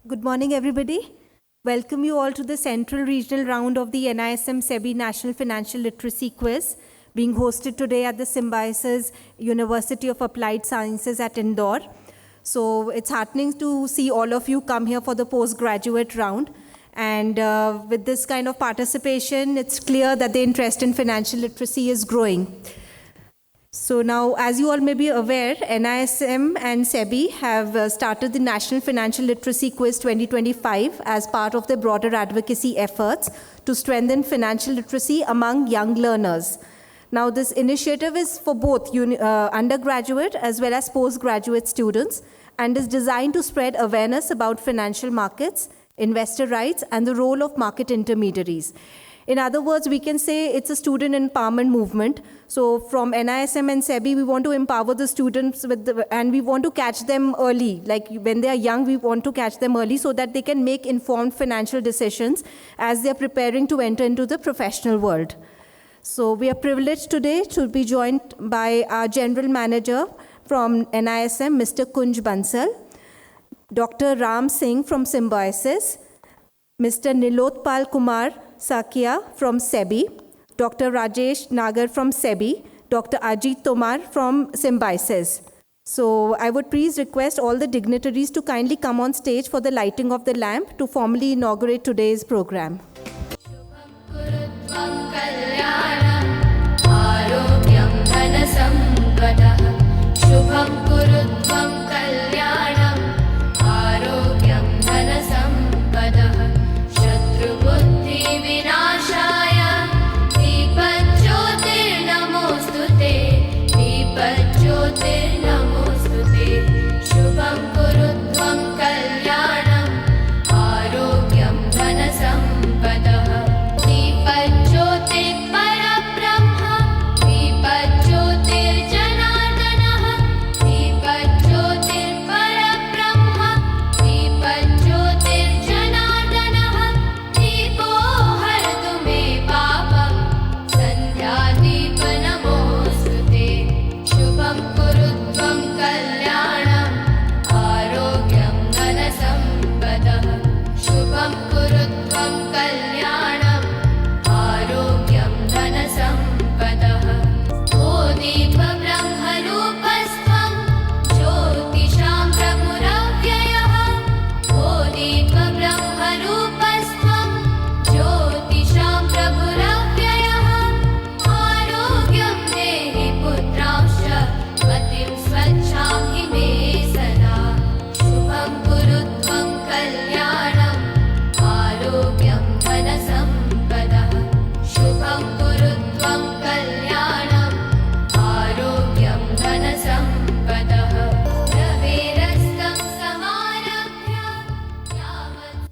Good morning, everybody. Welcome you all to the Central Regional Round of the NISM SEBI National Financial Literacy Quiz, being hosted today at the Symbiosis University of Applied Sciences at Indore. So it's heartening to see all of you come here for the postgraduate round. And with this kind of participation, it's clear that the interest in financial literacy is growing. So now, as you all may be aware, NISM and SEBI have started the National Financial Literacy Quiz 2025 as part of their broader advocacy efforts to strengthen financial literacy among young learners. Now, this initiative is for both undergraduate as well as postgraduate students and is designed to spread awareness about financial markets, investor rights, and the role of market intermediaries. In other words, we can say it's a student empowerment movement. So from NISM and SEBI, we want to empower the students and we want to catch them early. Like when they are young, we want to catch them early so that they can make informed financial decisions as they're preparing to enter into the professional world. So we are privileged today to be joined by our General Manager from NISM, Mr. Kunj Bansal, Dr. Ram Singh from Symbiosis, Mr. Nilotpal Kumar Sakia from SEBI, Dr. Rajesh Nagar from SEBI, Dr. Ajit Tomar from Symbiosis. So I would please request all the dignitaries to kindly come on stage for the lighting of the lamp to formally inaugurate today's program.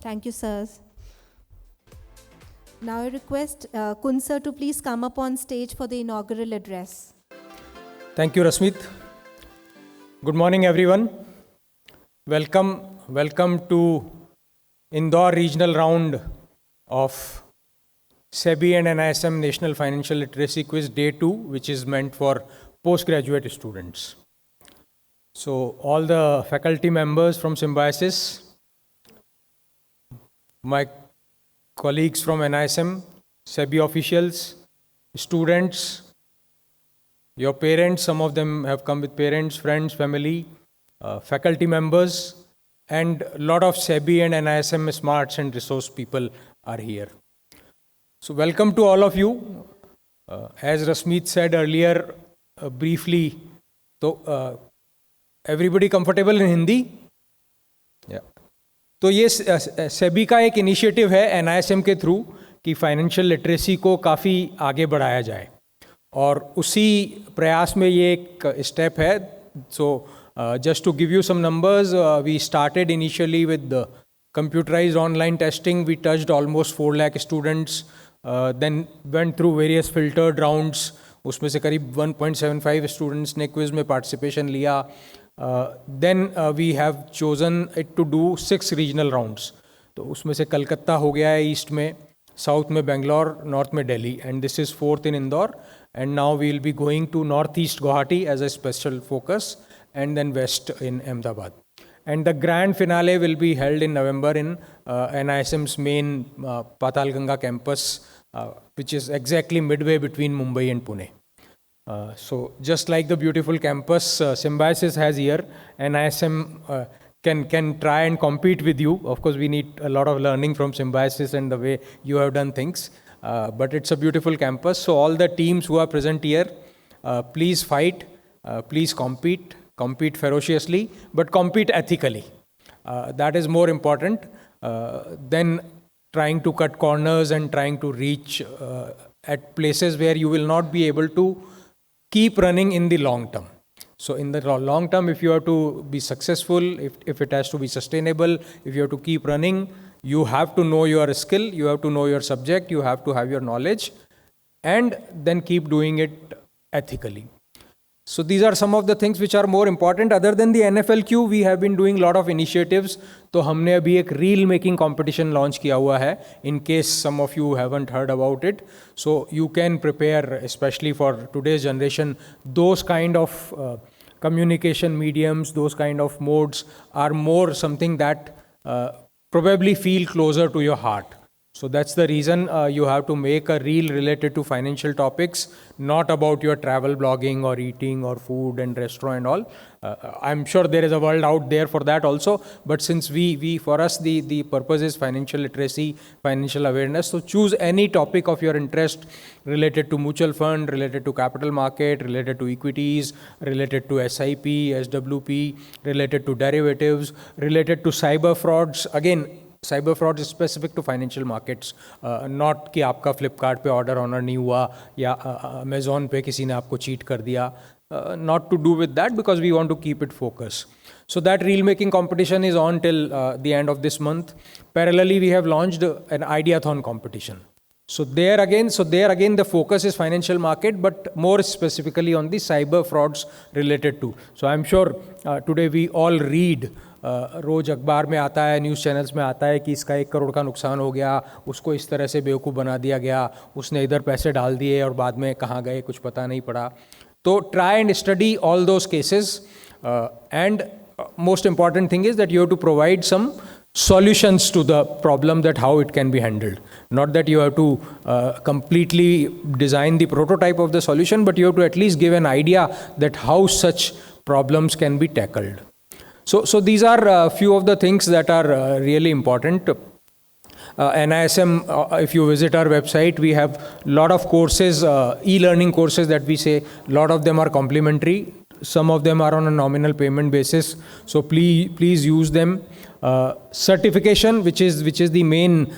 Thank you, sirs. Now I request Kun sir to please come up on stage for the inaugural address. Thank you, Rasmeet. Good morning, everyone. Welcome to Indore Regional Round of SEBI and NISM National Financial Literacy Quiz Day 2, which is meant for postgraduate students. So all the faculty members from Symbiosis, my colleagues from NISM, SEBI officials, students, your parents, some of them have come with parents, friends, family, faculty members, and a lot of SEBI and NISM smarts and resource people are here. So welcome to all of you. As Rasmeet said earlier, briefly, so everybody comfortable in Hindi? Yeah. तो ये सेबी का एक initiative है NISM के through कि financial literacy को काफ़ी आगे बढ़ाया जाए और उसी प्रयास में ये एक स्टेप है. So just to give you some numbers, we started initially with computerized online testing. We touched almost 4 lakh students, then went through various filtered rounds. उसमें से करीब 1.75 स्टूडेंट्स ने क्विज में पार्टिसिपेशन लिया. Then we have chosen it to do 6 regional rounds. तो उसमें से कलकत्ता हो गया है ईस्ट में, साउथ में बेंगलोर, नॉर्थ में Delhi, and this is 4th in Indore. And now we will be going to northeast Guwahati as a special focus, and then west in Ahmedabad. And the grand finale will be held in November in NISM's main Patalganga campus, which is exactly midway between Mumbai and Pune. So just like the beautiful campus Symbiosis has here, NISM can try and compete with you. Of course, we need a lot of learning from Symbiosis and the way you have done things. But it's a beautiful campus. So all the teams who are present here, please fight, please compete ferociously, but compete ethically. That is more important than trying to cut corners and trying to reach at places where you will not be able to keep running in the long term. So in the long term, if you have to be successful, if it has to be sustainable, if you have to keep running, you have to know your skill, you have to know your subject, you have to have your knowledge, and then keep doing it ethically. So these are some of the things which are more important. Other than the NFLQ, we have been doing a lot of initiatives. तो हमने अभी एक reel making competition launch किया हुआ है. In case some of you haven't heard about it, so you can prepare, especially for today's generation, those kind of communication mediums, those kind of modes are more something that probably feel closer to your heart. So that's the reason you have to make a reel related to financial topics, not about your travel blogging or eating or food and restaurant and all. I'm sure there is a world out there for that also. But since for us, the purpose is financial literacy, financial awareness. So choose any topic of your interest related to mutual fund, related to capital market, related to equities, related to SIP, SWP, related to derivatives, related to cyber frauds. Again, cyber fraud is specific to financial markets, not कि आपका फ्लिपकार्ट पे order honour नहीं हुआ या Amazon पे किसी ने आपको चीट कर दिया. Not to do with that, because we want to keep it focused. So that reel making competition is on till the end of this month. Parallelly, we have launched an ideathon competition. So there again the focus is financial market, but more specifically on the cyber frauds related to. So I'm sure today we all read, रोज अखबार में आता है, news channels में आता है कि इसका 1 करोड़ का नुकसान हो गया, उसको इस तरह से बेवकूफ़ बना दिया गया, उसने इधर पैसे डाल दिए और बाद में कहाँ गए कुछ पता नहीं पड़ा. तो try and study all those cases, and most important thing is that you have to provide some solutions to the problem, that how it can be handled. Not that you have to completely design the prototype of the solution, but you have to at least give an idea that how such problems can be tackled. So these are a few of the things that are really important. NISM, if you visit our website, we have a lot of courses, e-learning courses that we say. A lot of them are complimentary. Some of them are on a nominal payment basis. So please use them. Certification, which is the main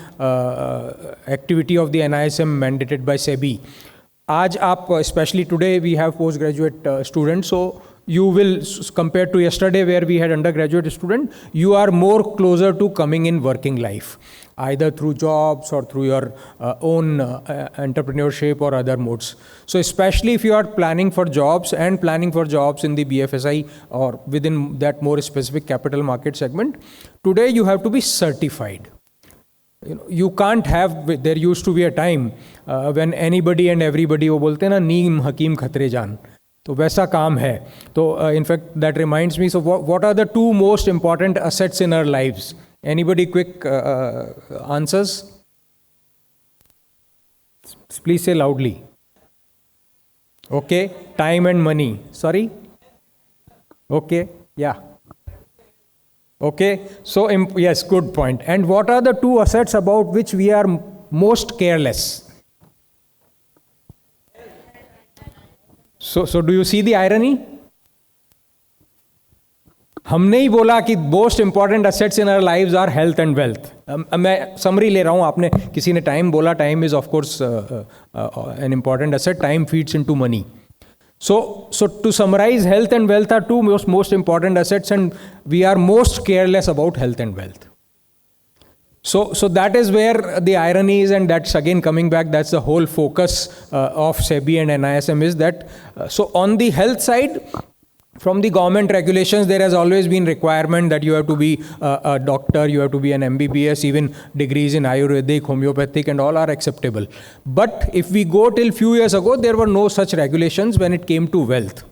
activity of the NISM mandated by SEBI. आज आप, especially today, we have postgraduate students. So you will, compared to yesterday where we had undergraduate student, you are more closer to coming in working life, either through jobs or through your own entrepreneurship or other modes. So especially if you are planning for jobs in the BFSI or within that more specific capital market segment, today you have to be certified. You can't have, there used to be a time when anybody and everybody वो बोलते हैं ना, नीम हकीम खतरे जान, तो वैसा काम है. तो in fact that reminds me, so what are the two most important assets in our lives? Anybody quick answers? Please say loudly. Okay, time and money. Sorry? Okay, yeah. Okay, so yes, good point. And what are the two assets about which we are most careless? So do you see the irony? हमने ही बोला कि most important assets in our lives are health and wealth. मैं summary ले रहा हूँ, आपने किसी ने टाइम बोला, time is of course an important asset, time feeds into money. So to summarize, health and wealth are two most important assets, and we are most careless about health and wealth. So that is where the irony is, and that's again coming back, that's the whole focus of SEBI and NISM is that, so on the health side, from the government regulations, there has always been requirement that you have to be a doctor, you have to be an MBBS, even degrees in Ayurvedic, homeopathic and all are acceptable. But if we go till few years ago, there were no such regulations when it came to wealth.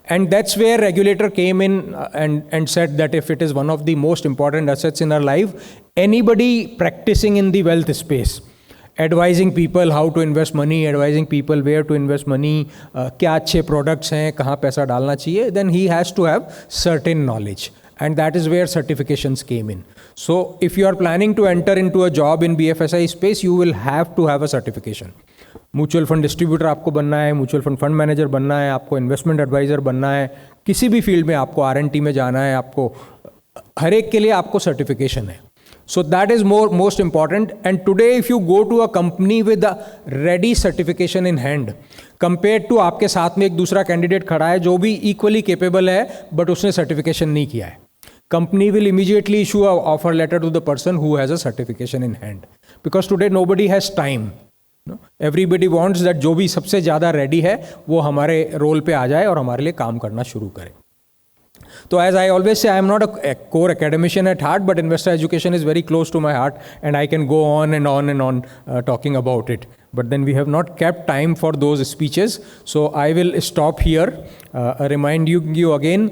And that's where regulator came in and said that if it is one of the most important assets in our life, anybody practicing in the wealth space, advising people how to invest money, advising people where to invest money, क्या अच्छे products हैं, कहाँ पैसा डालना चाहिए, then he has to have certain knowledge. And that is where certifications came in. So if you are planning to enter into a job in BFSI space, you will have to have a certification. Mutual fund distributor आपको बनना है, mutual fund fund manager बनना है, आपको investment adviser बनना है, किसी भी फील्ड में आपको R&T में जाना है, आपको हर एक के लिए आपको सर्टिफिकेशन है. So that is most important. And today if you go to a company with a ready certification in hand, compared to आपके साथ में एक दूसरा कैंडिडेट खड़ा है जो भी equally capable है बट उसने सर्टिफिकेशन नहीं किया है, company will immediately issue an offer letter to the person who has a certification in hand. Because today nobody has time. Everybody wants that जो भी सबसे ज़्यादा रेडी है वो हमारे रोल पे आ जाए और हमारे लिए काम करना शुरू करे. So as I always say, I am not a core academician at heart, but investor education is very close to my heart, and I can go on and on and on talking about it. But then we have not kept time for those speeches, so I will stop here, reminding you again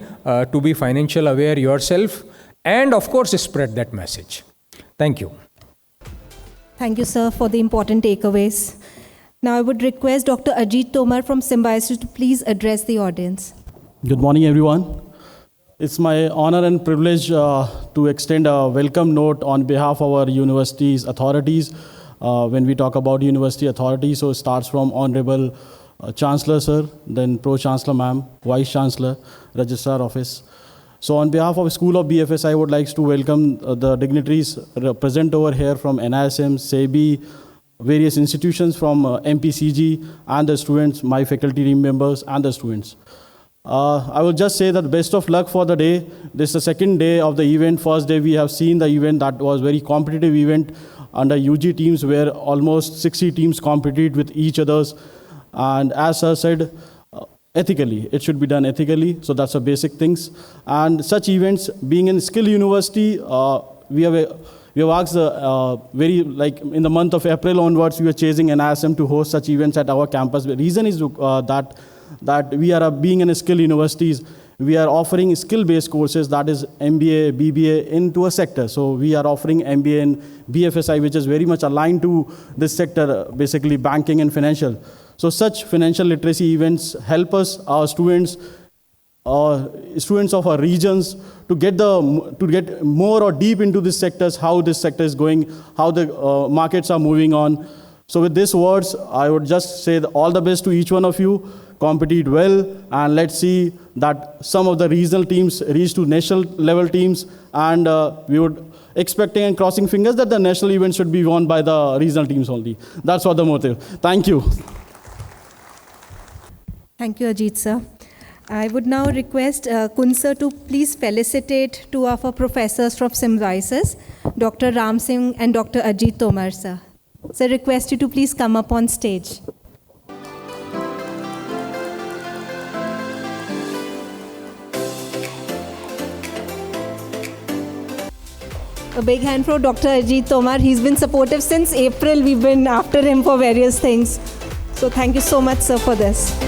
to be financial aware yourself, and of course spread that message. Thank you. Thank you, sir, for the important takeaways. Now I would request Dr. Ajit Tomar from Symbiosis to please address the audience. Good morning, everyone. It's my honor and privilege to extend a welcome note on behalf of our university's authorities. When we talk about university authority, so it starts from Honorable Chancellor, sir, then Pro-Chancellor, ma'am, Vice Chancellor, Registrar Office. So on behalf of School of BFS, I would like to welcome the dignitaries present over here from NISM, SEBI, various institutions from MPCG, and the students, my faculty team members, and the students. I will just say that best of luck for the day. This is the second day of the event. First day we have seen the event that was very competitive event under UG teams where almost 60 teams competed with each others. And as I said, ethically, it should be done ethically. So that's the basic things. And such events, being in skill university, we have asked very, like in the month of April onwards, we were chasing NISM to host such events at our campus. The reason is that we are being in skill universities, we are offering skill-based courses, that is MBA, BBA into a sector. So we are offering MBA in BFSI, which is very much aligned to this sector, basically banking and financial. So such financial literacy events help us, our students of our regions, to get more or deep into these sectors, how this sector is going, how the markets are moving on. So with these words, I would just say all the best to each one of you. Compete well, and let's see that some of the regional teams reach to national level teams, and we would expecting and crossing fingers that the national event should be won by the regional teams only. That's what the motive. Thank you. Thank you, Ajit sir. I would now request Kun sir to please felicitate two of our professors from Symbiosis, Dr. Ram Singh and Dr. Ajit Tomar sir. So I request you to please come up on stage. A big hand for Dr. Ajit Tomar. He's been supportive since April. We've been after him for various things. So thank you so much, sir, for this.